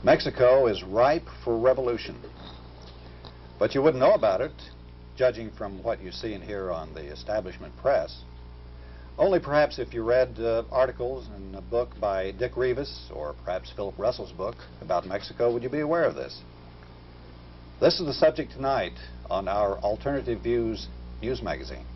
Mexico is ripe for revolution. But you wouldn't know about it, judging from what you see and hear on the establishment press. Only perhaps if you read articles in a book by Dick Rivas or perhaps Philip Russell's book about Mexico would you be aware of this. This is the subject tonight on our Alternative Views news magazine.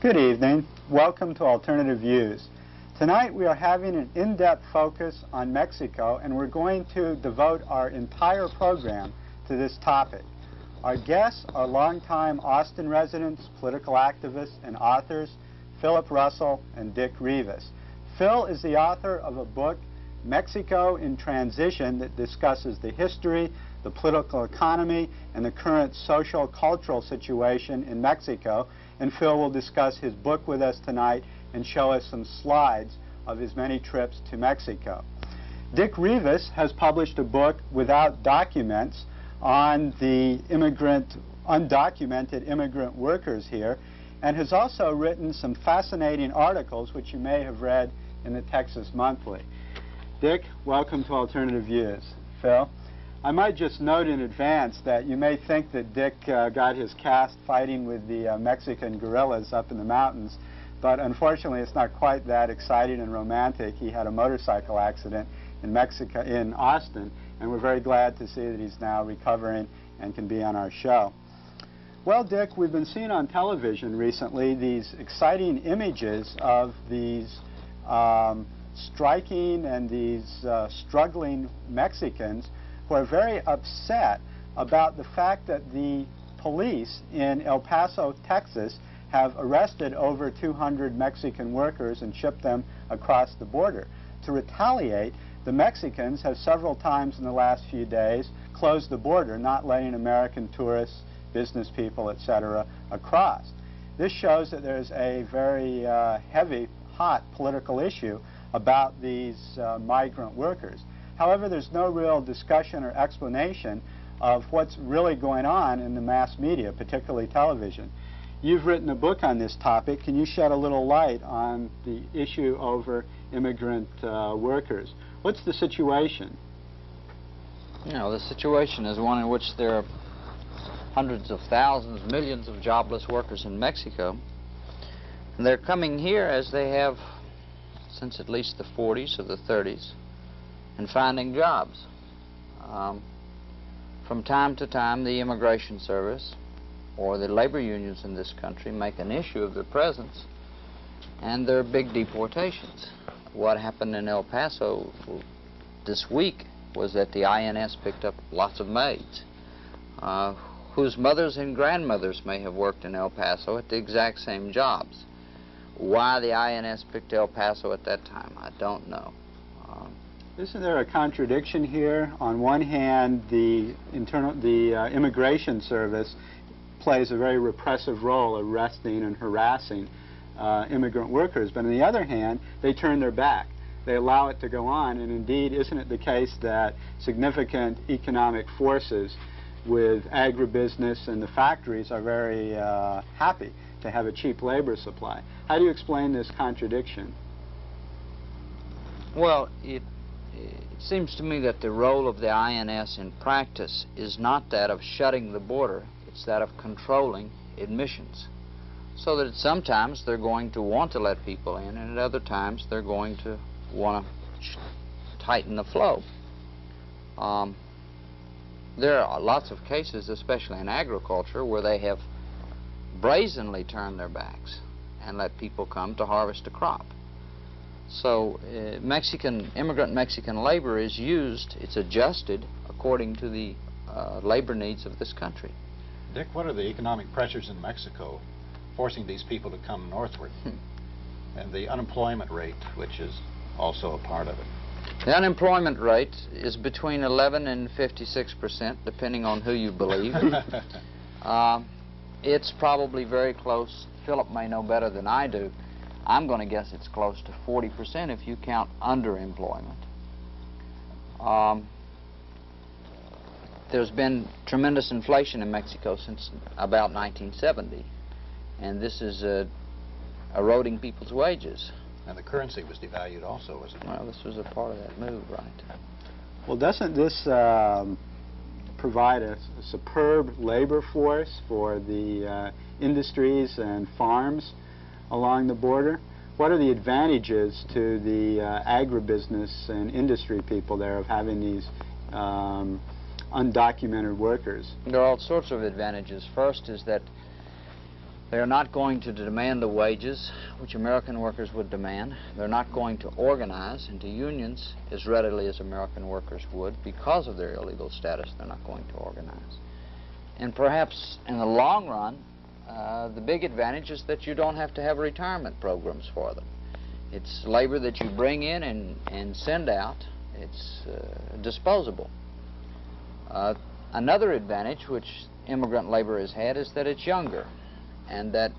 Good evening. Welcome to Alternative Views. Tonight we are having an in-depth focus on Mexico, and we're going to devote our entire program to this topic. Our guests are longtime Austin residents, political activists, and authors, Philip Russell and Dick Rivas. Phil is the author of a book, Mexico in Transition, that discusses the history, the political economy, and the current social-cultural situation in Mexico. And Phil will discuss his book with us tonight and show us some slides of his many trips to Mexico. Dick Rivas has published a book without documents on the undocumented immigrant workers here, and has also written some fascinating articles which you may have read in the Texas Monthly. Dick, welcome to Alternative Views. Phil? I might just note in advance that you may think that Dick got his cast fighting with the Mexican guerrillas up in the mountains, but unfortunately it's not quite that exciting and romantic. He had a motorcycle accident in Austin, and we're very glad to see that he's now recovering and can be on our show. Well, Dick, we've been seeing on television recently these exciting images of these striking and these struggling Mexicans who are very upset about the fact that the police in El Paso, Texas, have arrested over 200 Mexican workers and shipped them across the border. To retaliate, the Mexicans have several times in the last few days closed the border, not letting American tourists, business people, etc., across. This shows that there's a very heavy, hot political issue about these migrant workers. However, there's no real discussion or explanation of what's really going on in the mass media, particularly television. You've written a book on this topic. Can you shed a little light on the issue over immigrant workers? What's the situation? You know, the situation is one in which there are hundreds of thousands, millions of jobless workers in Mexico. And they're coming here as they have since at least the 40s or the 30s. And finding jobs. From time to time, the Immigration Service or the labor unions in this country make an issue of their presence, and there are big deportations. What happened in El Paso this week was that the INS picked up lots of maids whose mothers and grandmothers may have worked in El Paso at the exact same jobs. Why the INS picked El Paso at that time, I don't know. Isn't there a contradiction here? On one hand, the Immigration Service plays a very repressive role, arresting and harassing immigrant workers, but on the other hand, they turn their back. They allow it to go on, and indeed, isn't it the case that significant economic forces with agribusiness and the factories are very happy to have a cheap labor supply? How do you explain this contradiction? Well, it seems to me that the role of the INS in practice is not that of shutting the border, it's that of controlling admissions. So that sometimes they're going to want to let people in, and at other times they're going to want to tighten the flow. There are lots of cases, especially in agriculture, where they have brazenly turn their backs and let people come to harvest a crop. So immigrant Mexican labor is used, it's adjusted according to the labor needs of this country. Dick, what are the economic pressures in Mexico forcing these people to come northward? And the unemployment rate, which is also a part of it. The unemployment rate is between 11 and 56%, depending on who you believe. It's probably very close. Philip may know better than I do. I'm going to guess it's close to 40% if you count underemployment. There's been tremendous inflation in Mexico since about 1970, and this is eroding people's wages. And the currency was devalued also, wasn't it? Well, this was a part of that move, right? Well, doesn't this provide a superb labor force for the industries and farms along the border? What are the advantages to the agribusiness and industry people there of having these undocumented workers? There are all sorts of advantages. First is that they're not going to demand the wages which American workers would demand. They're not going to organize into unions as readily as American workers would because of their illegal status. They're not going to organize. And perhaps in the long run, the big advantage is that you don't have to have retirement programs for them. It's labor that you bring in and send out. It's disposable. Another advantage which immigrant labor has had is that it's younger, and that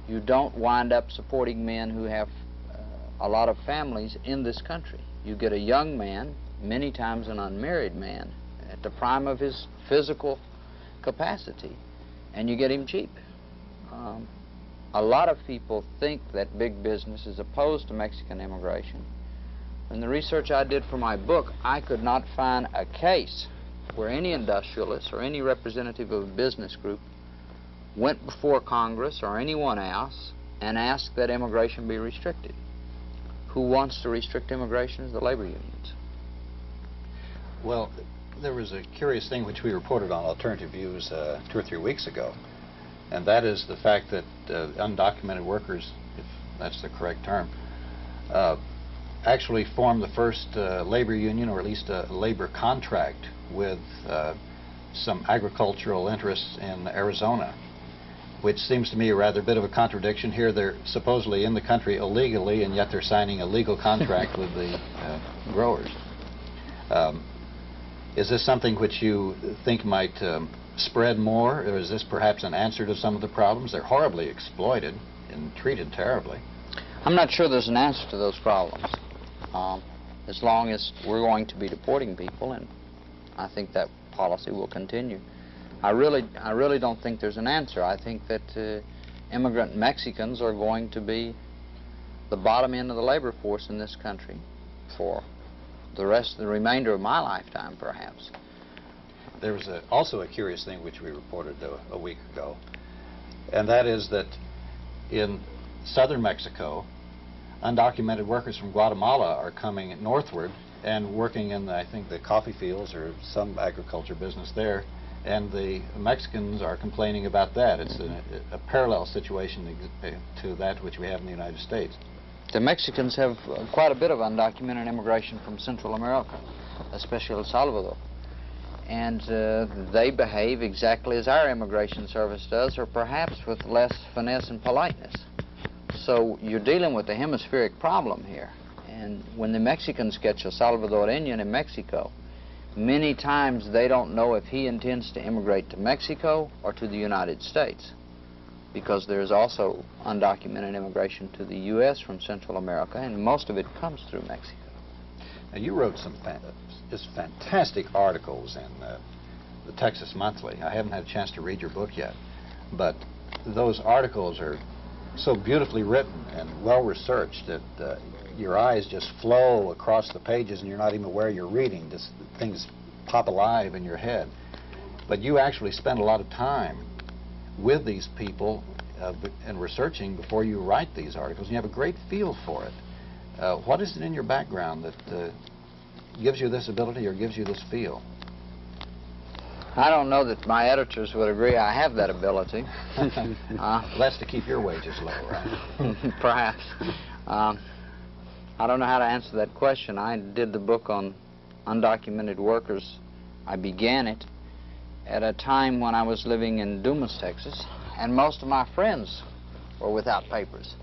you don't wind up supporting men who have a lot of families in this country. You get a young man, many times an unmarried man, at the prime of his physical capacity, and you get him cheap. A lot of people think that big business is opposed to Mexican immigration. In the research I did for my book, I could not find a case where any industrialist or any representative of a business group went before Congress or anyone else and asked that immigration be restricted. Who wants to restrict immigration is the labor unions. Well, there was a curious thing which we reported on Alternative Views 2 or 3 weeks ago, and that is the fact that undocumented workers, if that's the correct term, actually formed the first labor union, or at least a labor contract, with some agricultural interests in Arizona, which seems to me a rather bit of a contradiction. Here they're supposedly in the country illegally, and yet they're signing a legal contract with the growers. Is this something which you think might spread more, or is this perhaps an answer to some of the problems? They're horribly exploited and treated terribly. I'm not sure there's an answer to those problems. As long as we're going to be deporting people, and I think that policy will continue. I really don't think there's an answer. I think that immigrant Mexicans are going to be the bottom end of the labor force in this country for the remainder of my lifetime, perhaps. There was also a curious thing which we reported a week ago, and that is that in southern Mexico, undocumented workers from Guatemala are coming northward and working in, I think, the coffee fields or some agriculture business there, and the Mexicans are complaining about that. It's a parallel situation to that which we have in the United States. The Mexicans have quite a bit of undocumented immigration from Central America, especially El Salvador. And they behave exactly as our immigration service does, or perhaps with less finesse and politeness. So you're dealing with a hemispheric problem here. And when the Mexicans catch a Salvadorian in Mexico, many times they don't know if he intends to immigrate to Mexico or to the United States, because there's also undocumented immigration to the U.S. from Central America, and most of it comes through Mexico. Now, you wrote some just fantastic articles in the Texas Monthly. I haven't had a chance to read your book yet, but those articles are so beautifully written and well researched that your eyes just flow across the pages and you're not even aware you're reading. Just things pop alive in your head. But you actually spend a lot of time with these people and researching before you write these articles, and you have a great feel for it. What is it in your background that gives you this ability or gives you this feel? I don't know that my editors would agree I have that ability. That's to keep your wages low, right? Perhaps. I don't know how to answer that question. I did the book on undocumented workers. I began it at a time when I was living in Dumas, Texas, and most of my friends were without papers.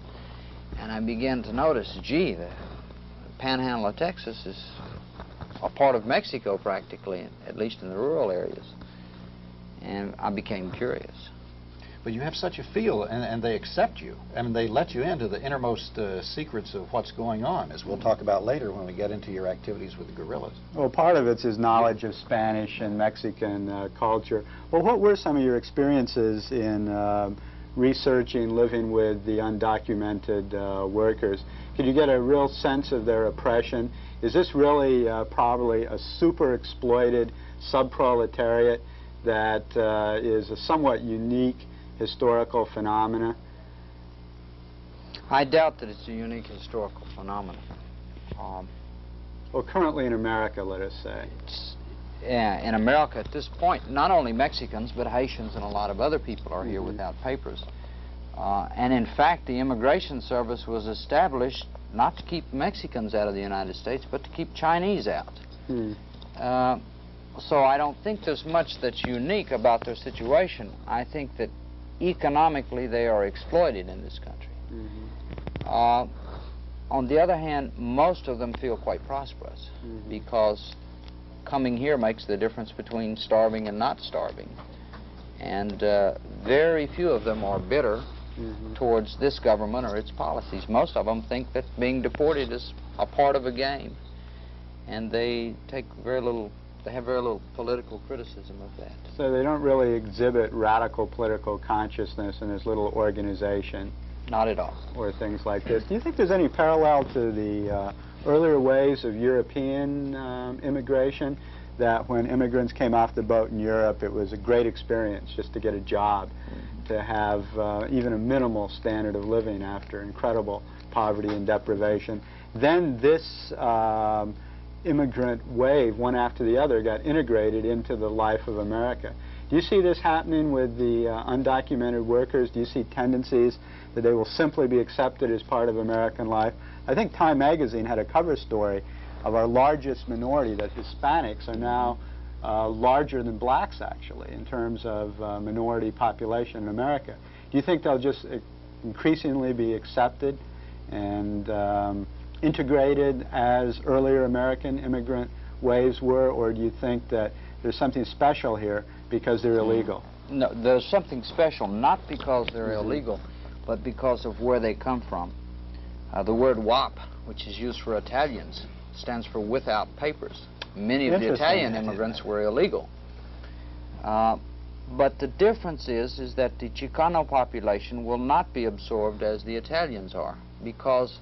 And I began to notice, gee, the panhandle of Texas is a part of Mexico practically, at least in the rural areas. And I became curious. But you have such a feel, and they accept you. I mean, they let you into the innermost secrets of what's going on, as we'll talk about later when we get into your activities with the guerrillas. Well, part of it's his knowledge of Spanish and Mexican culture. Well, what were some of your experiences in researching, living with the undocumented workers? Could you get a real sense of their oppression? Is this really probably a super exploited subproletariat that is a somewhat unique historical phenomena? I doubt that it's a unique historical phenomenon. Well, currently in America, let us say. Yeah, in America at this point, not only Mexicans, but Haitians and a lot of other people are here without papers. And in fact, the Immigration Service was established not to keep Mexicans out of the United States, but to keep Chinese out. So I don't think there's much that's unique about their situation. I think that economically they are exploited in this country. On the other hand, most of them feel quite prosperous because coming here makes the difference between starving and not starving. And very few of them are bitter towards this government or its policies. Most of them think that being deported is a part of a game, and they take very little. They have very little political criticism of that. So they don't really exhibit radical political consciousness in this little organization? Not at all. Or things like this. Do you think there's any parallel to the earlier waves of European immigration, that when immigrants came off the boat in Europe, it was a great experience just to get a job, to have even a minimal standard of living after incredible poverty and deprivation? Then this immigrant wave, one after the other, got integrated into the life of America. Do you see this happening with the undocumented workers? Do you see tendencies that they will simply be accepted as part of American life? I think Time magazine had a cover story of our largest minority, that Hispanics are now larger than blacks, actually, in terms of minority population in America. Do you think they'll just increasingly be accepted and integrated as earlier American immigrant waves were, or do you think that there's something special here because they're illegal? No, there's something special, not because they're illegal, but because of where they come from. The word WAP, which is used for Italians, stands for without papers. Many of the Italian immigrants were illegal. But the difference is that the Chicano population will not be absorbed as the Italians are, because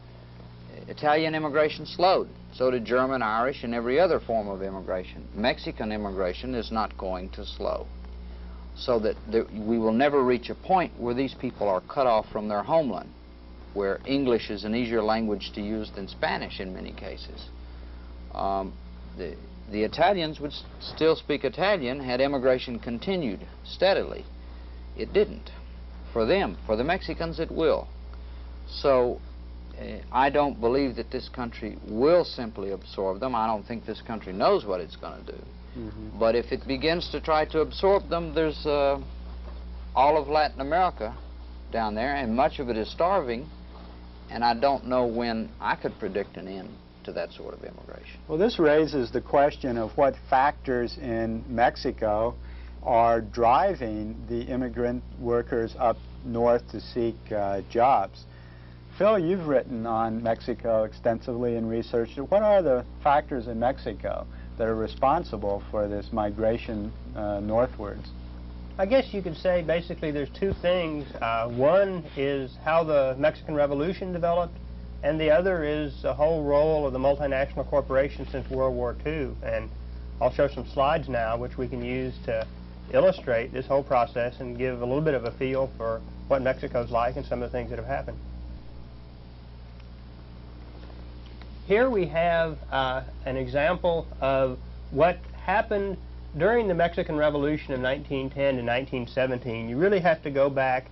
Italian immigration slowed. So did German, Irish, and every other form of immigration. Mexican immigration is not going to slow. So that we will never reach a point where these people are cut off from their homeland, where English is an easier language to use than Spanish in many cases. The Italians would still speak Italian had immigration continued steadily. It didn't. For them, for the Mexicans, it will. So I don't believe that this country will simply absorb them. I don't think this country knows what it's going to do. But if it begins to try to absorb them, there's all of Latin America down there, and much of it is starving, and I don't know when I could predict an end to that sort of immigration. Well, this raises the question of what factors in Mexico are driving the immigrant workers up north to seek jobs. Phil, you've written on Mexico extensively and researched it. What are the factors in Mexico that are responsible for this migration northwards? I guess you could say basically there's two things. One is how the Mexican Revolution developed, and the other is the whole role of the multinational corporations since World War II. And I'll show some slides now which we can use to illustrate this whole process and give a little bit of a feel for what Mexico's like and some of the things that have happened. Here we have an example of what happened during the Mexican Revolution of 1910 to 1917, you really have to go back